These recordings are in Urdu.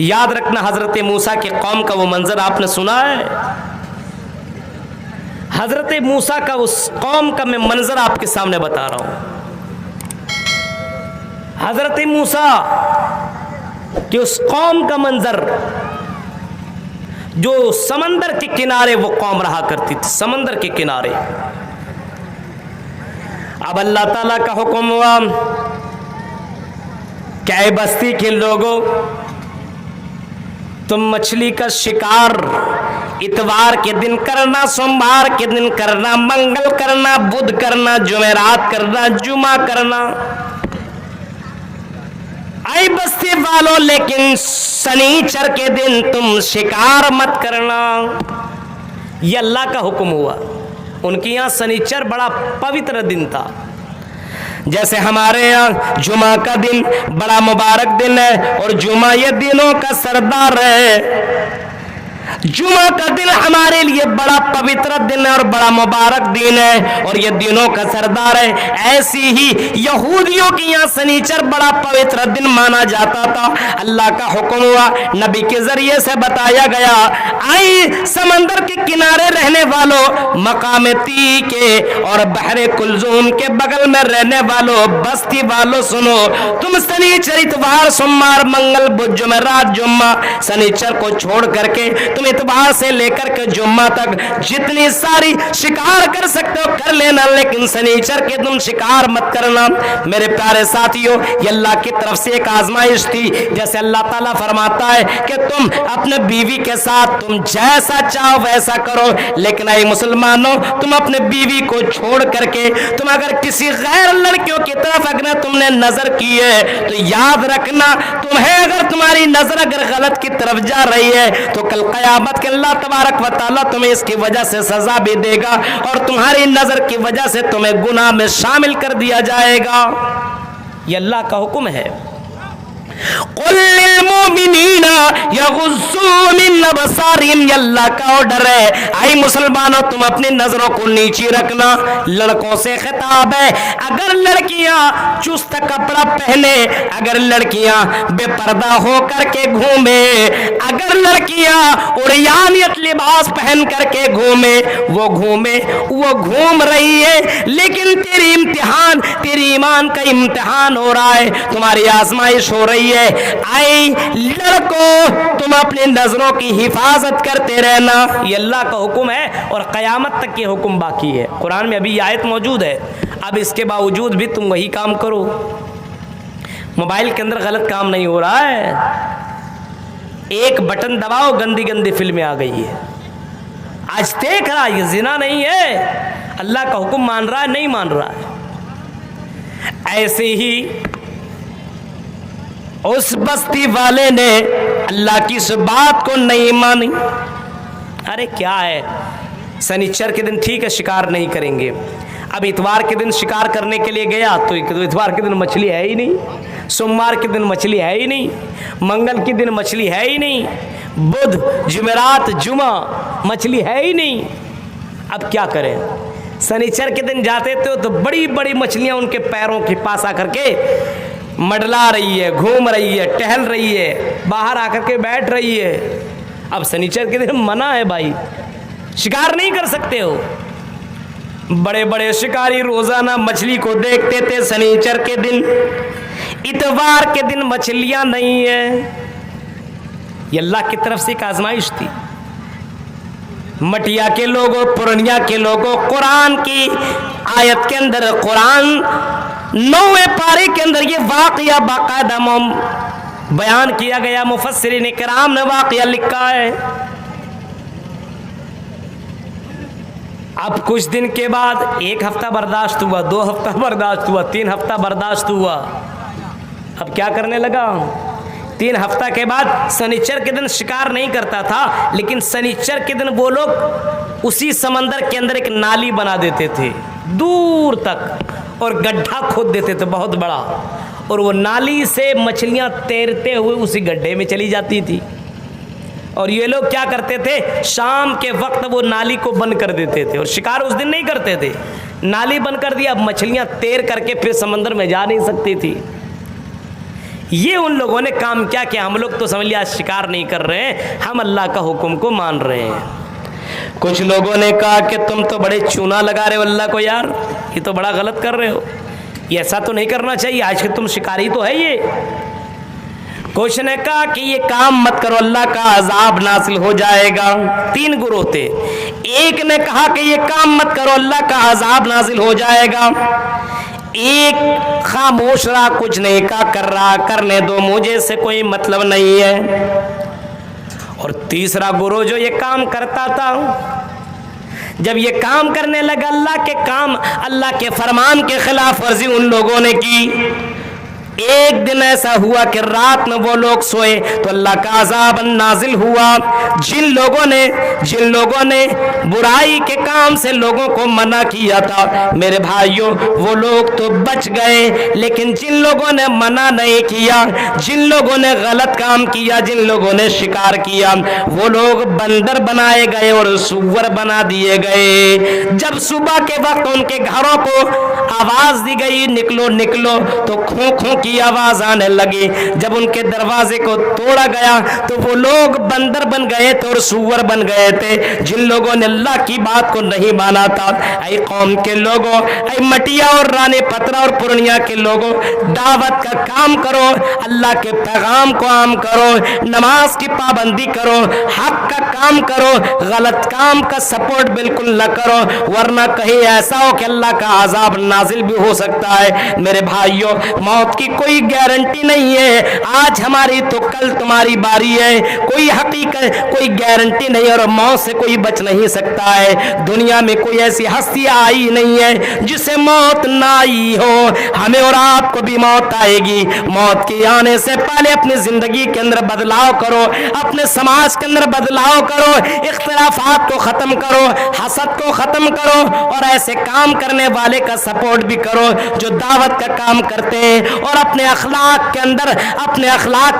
یاد رکھنا حضرت موسیٰ کی قوم کا وہ منظر آپ نے سنا ہے؟ حضرت موسیٰ کا اس قوم کا میں منظر آپ کے سامنے بتا رہا ہوں۔ حضرت موسیٰ کہ اس قوم کا منظر، جو سمندر کے کنارے وہ قوم رہا کرتی تھی، سمندر کے کنارے۔ اب اللہ تعالیٰ کا حکم ہوا کہ اے بستی کے لوگوں، تم مچھلی کا شکار اتوار کے دن کرنا، سوموار کے دن کرنا، منگل کرنا، بدھ کرنا، جمعرات کرنا، جمعہ کرنا، اے بستی والوں، لیکن سنیچر کے دن تم شکار مت کرنا۔ یہ اللہ کا حکم ہوا۔ ان کے یہاں سنیچر بڑا پوتر دن تھا، جیسے ہمارے یہاں جمعہ کا دن بڑا مبارک دن ہے، اور جمعہ یہ دنوں کا سردار ہے۔ جمعہ کا دن ہمارے لیے بڑا پوتر دن ہے اور بڑا مبارک دن ہے، اور یہ دنوں کا سردار ہے۔ ایسی ہی یہودیوں کے یہاں سنیچر بڑا پوتر دن مانا جاتا تھا۔ اللہ کا حکم ہوا، نبی کے ذریعے سے بتایا گیا، آئی سمندر کے کنارے رہنے والوں، مقام تی کے اور بحر کلزوم کے بغل میں رہنے والوں، بستی والوں، سنو، تم سنیچر اتوار سوموار منگل بدھ جمعرات جمعہ، سنیچر کو چھوڑ کر کے تم اتوار سے لے کر کے جمعہ تک جتنی ساری شکار کر سکتے ہو کر لینا، لیکن سنیچر کے تم شکار مت کرنا۔ میرے پیارے ساتھیوں، یہ اللہ کی طرف سے ایک آزمائش تھی۔ جیسے اللہ تعالیٰ فرماتا ہے کہ تم اپنے بیوی کے ساتھ تم جیسا چاہو ویسا کرو، لیکن اے مسلمانوں، تم اپنے بیوی کو چھوڑ کر کے تم اگر کسی غیر لڑکیوں کی طرف اگر تم نے نظر کی ہے تو یاد رکھنا، تمہیں اگر تمہاری نظر اگر غلط کی طرف جا رہی ہے تو کل قیامت کے اللہ تبارک و تعالیٰ تمہیں اس کی وجہ سے سزا بھی دے گا، اور تمہاری نظر کی وجہ سے تمہیں گناہ میں شامل کر دیا جائے گا۔ یہ اللہ کا حکم ہے۔ قل للمؤمنین یغضوا من ابصارہم، یہ اللہ کا آرڈر ہے۔ اے مسلمانوں، تم اپنی نظروں کو نیچی رکھنا۔ لڑکوں سے خطاب ہے، اگر لڑکیاں چست کپڑا پہنے، اگر لڑکیاں بے پردہ ہو کر کے گھومے، اگر لڑکیاں عریانیت لباس پہن کر کے گھومے، وہ گھوم رہی ہے، لیکن تیری امتحان، تیری ایمان کا امتحان ہو رہا ہے، تمہاری آزمائش ہو رہی ہے۔ اے لڑکوں، تم اپنی نظروں کی حفاظت کرتے رہنا۔ یہ اللہ کا حکم ہے، اور قیامت تک یہ حکم باقی ہے۔ قرآن میں ابھی یہ آیت موجود ہے، اب اس کے باوجود بھی تم وہی کام کرو۔ موبائل کے اندر غلط کام نہیں ہو رہا ہے، ایک بٹن دباؤ، گندی گندی فلمیں آ گئی ہے۔ آج دیکھ رہا، یہ زنا نہیں ہے، اللہ کا حکم مان رہا ہے نہیں مان رہا ہے۔ ایسے ہی اس بستی والے نے اللہ کی اس بات کو نہیں مانی۔ ارے کیا ہے، سنیچر کے دن ٹھیک ہے شکار نہیں کریں گے، اب اتوار کے دن شکار کرنے کے لیے گیا تو اتوار کے دن مچھلی ہے ہی نہیں، سوموار کے دن مچھلی ہے ہی نہیں، منگل کے دن مچھلی ہے ہی نہیں، بدھ جمعرات جمعہ مچھلی ہے ہی نہیں۔ اب کیا کریں؟ سنیچر کے دن جاتے تھے تو بڑی بڑی مچھلیاں ان کے پیروں کے پاس آ کر کے مڈلا رہی ہے، گھوم رہی ہے، ٹہل رہی ہے، باہر آ کر کے بیٹھ رہی ہے۔ اب سنیچر کے دن منع ہے بھائی، شکار نہیں کر سکتے ہو۔ بڑے بڑے شکاری روزانہ مچھلی کو دیکھتے تھے، سنیچر کے دن، اتوار کے دن مچھلیاں نہیں ہیں۔ یہ اللہ کی طرف سے ایک آزمائش تھی۔ مٹیا کے لوگوں، پورنیا کے لوگوں، قرآن کی آیت کے اندر، قرآن 9ویں پارے کے اندر یہ واقعہ باقاعدہ بیان کیا گیا، مفسرین کرام نے واقعہ لکھا ہے۔ اب کچھ دن کے بعد 1 ہفتہ برداشت ہوا، 2 ہفتہ برداشت ہوا، 3 ہفتہ برداشت ہوا، اب کیا کرنے لگا؟ 3 ہفتہ کے بعد سنیچر کے دن شکار نہیں کرتا تھا، لیکن سنیچر کے دن وہ لوگ اسی سمندر کے اندر ایک نالی بنا دیتے تھے دور تک، اور گڈھا کھود دیتے تھے بہت بڑا، اور وہ نالی سے مچھلیاں تیرتے ہوئے اسی گڈھے میں چلی جاتی تھی۔ اور یہ لوگ کیا کرتے تھے، شام کے وقت وہ نالی کو بند کر دیتے تھے، اور شکار اس دن نہیں کرتے تھے، نالی بند کر دیا، اب مچھلیاں تیر کر کے پھر سمندر میں جا نہیں سکتی تھی۔ یہ ان لوگوں نے کام کیا کہ ہم لوگ تو سمجھ لیا شکار نہیں کر رہے ہیں، ہم اللہ کا حکم کو مان رہے ہیں۔ کچھ لوگوں نے کہا کہ تم تو بڑے چونا لگا رہے ہو اللہ کو، یار یہ تو بڑا غلط کر رہے ہو، یہ ایسا تو نہیں کرنا چاہیے، آج کے تم شکاری تو ہے یہ۔ کچھ نے کہا کہ یہ کام مت کرو، اللہ کا عذاب نازل ہو جائے گا۔ تین گروہ تھے۔ ایک نے کہا کہ یہ کام مت کرو، اللہ کا عذاب نازل ہو جائے گا۔ ایک خاموش رہا، کچھ نہیں کہا، کر رہا، کرنے دو، مجھے سے کوئی مطلب نہیں ہے۔ اور تیسرا گروہ جو یہ کام کرتا تھا، جب یہ کام کرنے لگا اللہ کے کام، اللہ کے فرمان کے خلاف ورزی ان لوگوں نے کی، ایک دن ایسا ہوا کہ رات میں وہ لوگ سوئے تو اللہ کا عذاب نازل ہوا۔ جن لوگوں نے برائی کے کام سے لوگوں کو منع کیا تھا، میرے بھائیوں وہ لوگ تو بچ گئے، لیکن جن لوگوں نے منع نہیں کیا، جن لوگوں نے غلط کام کیا، جن لوگوں نے شکار کیا، وہ لوگ بندر بنائے گئے اور سور بنا دیے گئے۔ جب صبح کے وقت ان کے گھروں کو آواز دی گئی نکلو نکلو، تو کھوں کھوں کی آواز آنے لگی۔ جب ان کے دروازے کو توڑا گیا تو وہ لوگ بندر بن گئے تھے اور سور بن گئے تھے، جن لوگوں نے اللہ کی بات کو نہیں مانا تھا۔ اے قوم کے لوگوں، اے مٹیا اور رانے پترا اور پورنیا کے لوگوں، دعوت کا کام کرو، اللہ کے پیغام کو عام کرو، نماز کی پابندی کرو، حق کا کام کرو، غلط کام کا سپورٹ بالکل نہ کرو، ورنہ کہیں ایسا ہو کہ اللہ کا عذاب نازل بھی ہو سکتا ہے۔ میرے بھائیوں، موت کی کوئی گارنٹی نہیں ہے، آج ہماری تو کل تمہاری باری ہے، کوئی حقیقت کوئی گارنٹی نہیں، اور موت سے کوئی بچ نہیں سکتا ہے۔ دنیا میں کوئی ایسی ہستی آئی نہیں ہے جسے موت نہ آئی ہو، ہمیں اور آپ کو بھی موت آئے گی۔ موت کے آنے سے پہلے اپنی زندگی کے اندر بدلاؤ کرو، اپنے سماج کے اندر بدلاؤ کرو، اختلافات کو ختم کرو، حسد کو ختم کرو، اور ایسے کام کرنے والے کا سپورٹ بھی کرو جو دعوت کا کام کرتے ہیں، اور اپنے اخلاق کے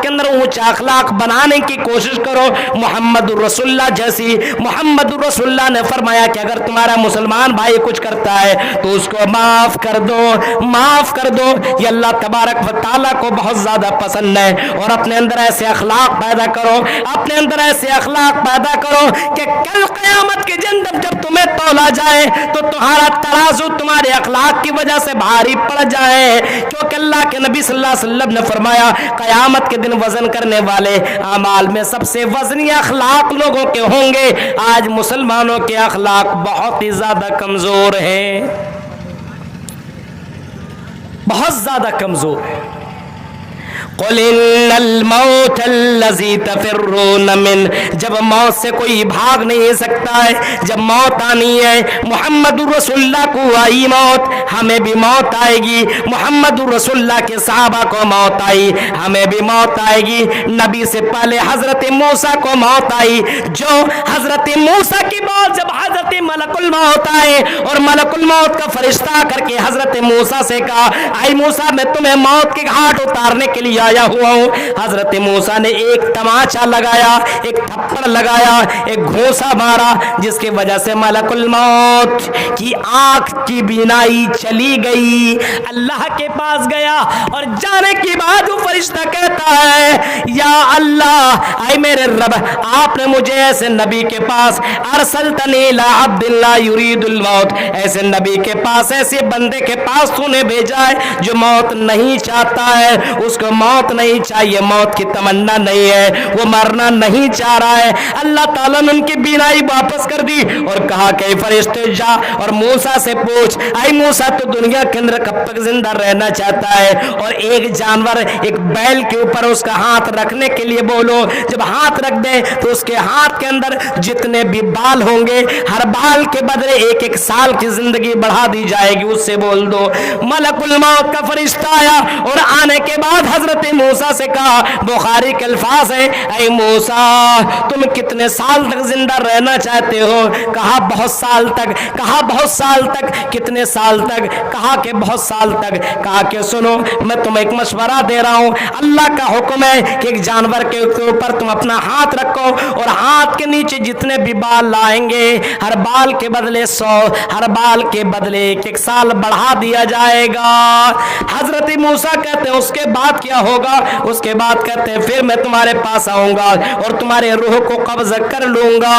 اندر اونچا اخلاق بنانے کی کوشش کرو۔ محمد رسول اللہ جیسی، محمد رسول اللہ نے فرمایا کہ اگر تمہارا مسلمان بھائی کچھ کرتا ہے تو اس کو معاف کر دو، معاف کر دو۔ یہ اللہ تبارک و تعالیٰ کو بہت زیادہ پسند ہے۔ اور اپنے اندر ایسے اخلاق پیدا کرو، اپنے اندر ایسے اخلاق پیدا کرو کہ کل قیامت کے دن جب تمہیں تولا جائے تو تمہارا ترازو تمہارے اخلاق کی وجہ سے بھاری پڑ جائے، کیونکہ اللہ کے نبی صلی اللہ علیہ وسلم نے فرمایا قیامت کے دن وزن کرنے والے اعمال میں سب سے وزنی اخلاق لوگوں کے ہوں گے۔ آج مسلمانوں کے اخلاق بہت ہی زیادہ کمزور ہیں، بہت زیادہ کمزور ہیں۔ قل ان الموت الذی تفرون من، جب موت سے کوئی بھاگ نہیں سکتا ہے، جب موت آنی ہے، محمد رسول اللہ کو آئی موت، ہمیں بھی موت آئے گی۔ محمد رسول اللہ کے صحابہ کو موت آئی، ہمیں بھی موت آئے گی۔ نبی سے پہلے حضرت موسیٰ کو موت آئی، جو حضرت موسیٰ کی بعد جب حضرت ملک الموت آئے اور ملک الموت کا فرشتہ آ کر کے حضرت موسیٰ سے کہا اے موسیٰ میں تمہیں موت کے گھاٹ اتارنے کے لیے آیا ہوا ہوں، حضرت موسیٰ نے ایک تماچا لگایا، ایک تھپڑ لگایا، ایک گھوسا مارا، جس کی وجہ سے ملک الموت کی آنکھ کی بینائی چلی گئی۔ اللہ کے پاس گیا اور جانے کے بعد وہ فرشتہ کہتا ہے یا اللہ، اے میرے رب، آپ نے مجھے ایسے نبی کے پاس ارسلتنی الی عبد اللہ یرید الموت، ایسے نبی کے پاس، ایسے بندے کے پاس تو نے بھیجا ہے جو موت نہیں چاہتا ہے، اس کو موت نہیں چاہیے، موت کی تمنا نہیں ہے، وہ مرنا نہیں چاہ رہا ہے۔ اللہ تعالیٰ نے ان کی بینائی واپس کر دی اور کہا کہ فرشتے جا اور موسیٰ سے پوچھ اے موسیٰ تو دنیا کے اندر کب تک زندہ رہنا چاہتا ہے، اور ایک جانور ایک بیل کے اوپر اس کا ہاتھ رکھنے کے لیے بولو، جب ہاتھ رکھ دے تو اس کے ہاتھ کے اندر جتنے بھی بال ہوں گے ہر بال کے بدلے ایک ایک سال کی زندگی بڑھا دی جائے گی، اس سے بول دو۔ ملک الموت کا فرشتہ آیا اور آنے کے بعد حضرت موسیٰ سے کہا، بخاری کے الفاظ ہیں، اے موسیٰ تم کتنے سال تک زندہ رہنا چاہتے ہو؟ کہا بہت سال تک۔ کہا بہت سال تک؟ کتنے سال تک؟ کہا کہ بہت سال تک۔ کہا کہ سنو میں تمہیں ایک مشورہ دے رہا ہوں، اللہ کا حکم ہے کہ ایک جانور کے اوپر تم اپنا ہاتھ رکھو اور ہاتھ کے نیچے جتنے بھی بال لائیں گے ہر بال کے بدلے 100، ہر بال کے بدلے ایک ایک سال بڑھا دیا جائے گا۔ حضرت موسیٰ کہتے ہیں اس کے بعد کیا ہوگا, اس کے بعد کہتے ہیں پھر میں تمہارے پاس آؤں گا اور تمہارے روح کو قبض کر لوں گا.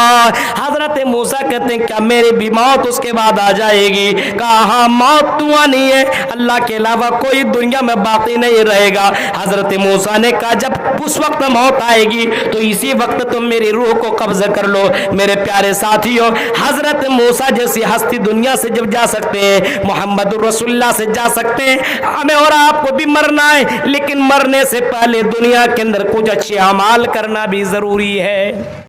حضرت موسیٰ کہتے ہیں کیا میری بھی موت اس کے بعد آ جائے گی؟ کہا ہاں, موت تو آنی ہے, اللہ کے علاوہ کوئی دنیا میں باقی نہیں رہے گا. حضرت موسیٰ نے کہا جب اس وقت موت آئے گی تو اسی وقت تم میری روح کو قبض کر لو. میرے پیارے ساتھیوں, حضرت موسیٰ جیسی ہستی دنیا سے جب جا سکتے ہیں, محمد رسول اللہ سے جا سکتے ہیں, ہمیں اور آپ کو بھی مرنا ہے, لیکن مرنے سے پہلے دنیا کے اندر کچھ اچھے اعمال کرنا بھی ضروری ہے.